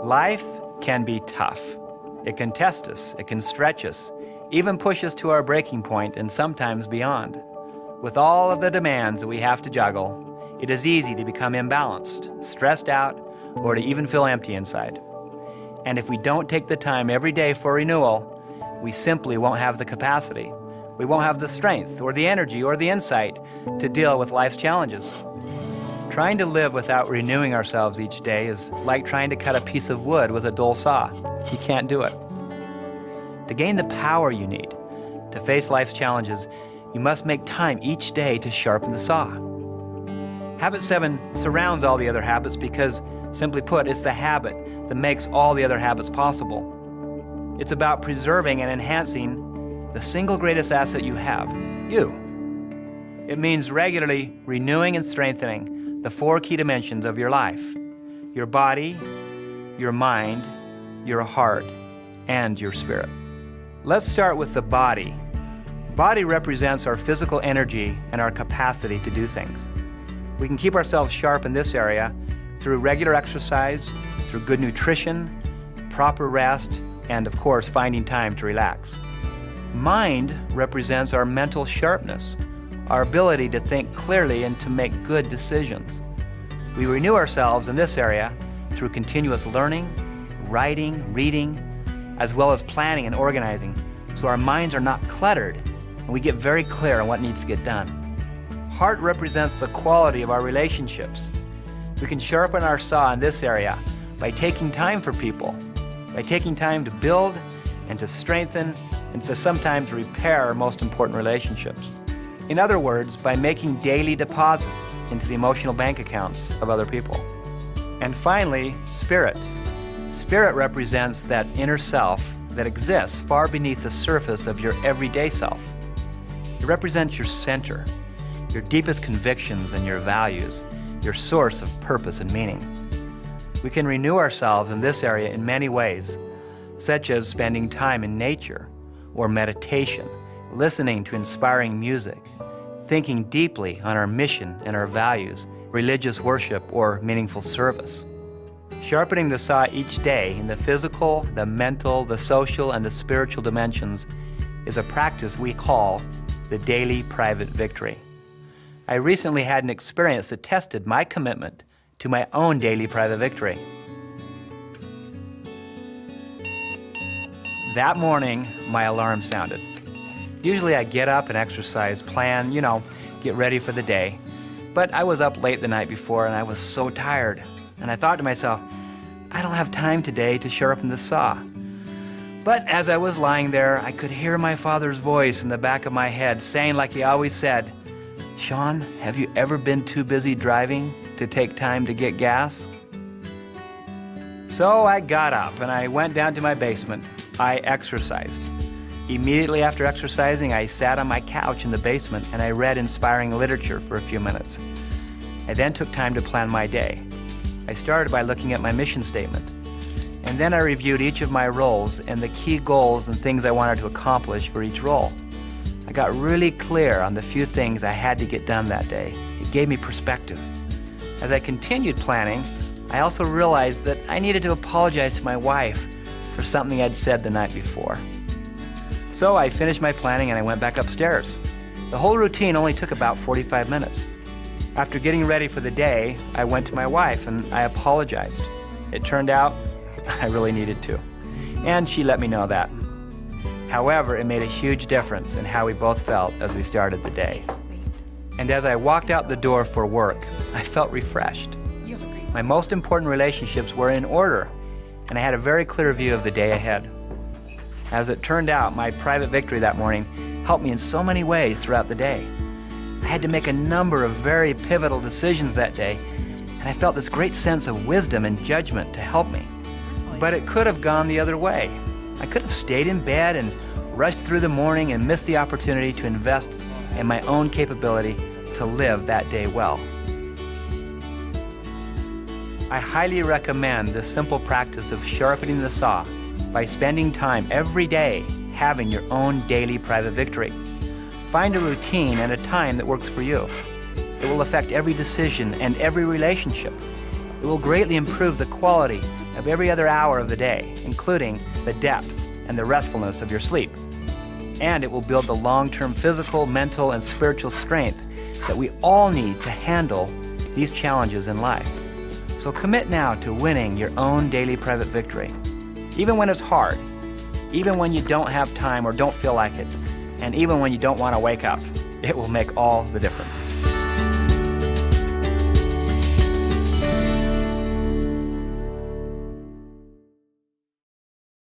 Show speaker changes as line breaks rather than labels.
Life can be tough. It can test us, it can stretch us, even push us to our breaking point and sometimes beyond. With all of the demands that we have to juggle, it is easy to become imbalanced, stressed out, or to even feel empty inside. And if we don't take the time every day for renewal, we simply won't have the capacity. We won't have the strength or the energy or the insight to deal with life's challenges. Trying to live without renewing ourselves each day is like trying to cut a piece of wood with a dull saw. You can't do it. To gain the power you need to face life's challenges, you must make time each day to sharpen the saw. Habit 7 surrounds all the other habits because, simply put, it's the habit that makes all the other habits possible. It's about preserving and enhancing the single greatest asset you have, you. It means regularly renewing and strengthening the 4 key dimensions of your life: your body, your mind, your heart, and your spirit. Let's start with the body. Body represents our physical energy and our capacity to do things. We can keep ourselves sharp in this area through regular exercise, through good nutrition, proper rest, and of course, finding time to relax. Mind represents our mental sharpness, our ability to think clearly and to make good decisions. We renew ourselves in this area through continuous learning, writing, reading, as well as planning and organizing, so our minds are not cluttered and we get very clear on what needs to get done. Heart represents the quality of our relationships. We can sharpen our saw in this area by taking time for people, by taking time to build and to strengthen and to sometimes repair our most important relationships. In other words, by making daily deposits into the emotional bank accounts of other people. And finally, spirit. Spirit represents that inner self that exists far beneath the surface of your everyday self. It represents your center, your deepest convictions and your values, your source of purpose and meaning. We can renew ourselves in this area in many ways, such as spending time in nature or meditation, listening to inspiring music, thinking deeply on our mission and our values, religious worship, or meaningful service. Sharpening the saw each day in the physical, the mental, the social, and the spiritual dimensions is a practice we call the daily private victory. I recently had an experience that tested my commitment to my own daily private victory. That morning, my alarm sounded. Usually I get up and exercise, plan, get ready for the day. But I was up late the night before and I was so tired. And I thought to myself, I don't have time today to sharpen the saw. But as I was lying there, I could hear my father's voice in the back of my head saying, like he always said, "Sean, have you ever been too busy driving to take time to get gas?" So I got up and I went down to my basement. I exercised. Immediately after exercising, I sat on my couch in the basement and I read inspiring literature for a few minutes. I then took time to plan my day. I started by looking at my mission statement. And then I reviewed each of my roles and the key goals and things I wanted to accomplish for each role. I got really clear on the few things I had to get done that day. It gave me perspective. As I continued planning, I also realized that I needed to apologize to my wife for something I'd said the night before. So I finished my planning and I went back upstairs. The whole routine only took about 45 minutes. After getting ready for the day, I went to my wife and I apologized. It turned out I really needed to, and she let me know that. However, it made a huge difference in how we both felt as we started the day. And as I walked out the door for work, I felt refreshed. My most important relationships were in order, and I had a very clear view of the day ahead. As it turned out, my private victory that morning helped me in so many ways throughout the day. I had to make a number of very pivotal decisions that day, and I felt this great sense of wisdom and judgment to help me. But it could have gone the other way. I could have stayed in bed and rushed through the morning and missed the opportunity to invest in my own capability to live that day well. I highly recommend the simple practice of sharpening the saw by spending time every day having your own daily private victory. Find a routine and a time that works for you. It will affect every decision and every relationship. It will greatly improve the quality of every other hour of the day, including the depth and the restfulness of your sleep. And it will build the long-term physical, mental, and spiritual strength that we all need to handle these challenges in life. So commit now to winning your own daily private victory. Even when it's hard, even when you don't have time or don't feel like it, and even when you don't want to wake up, it will make all the difference.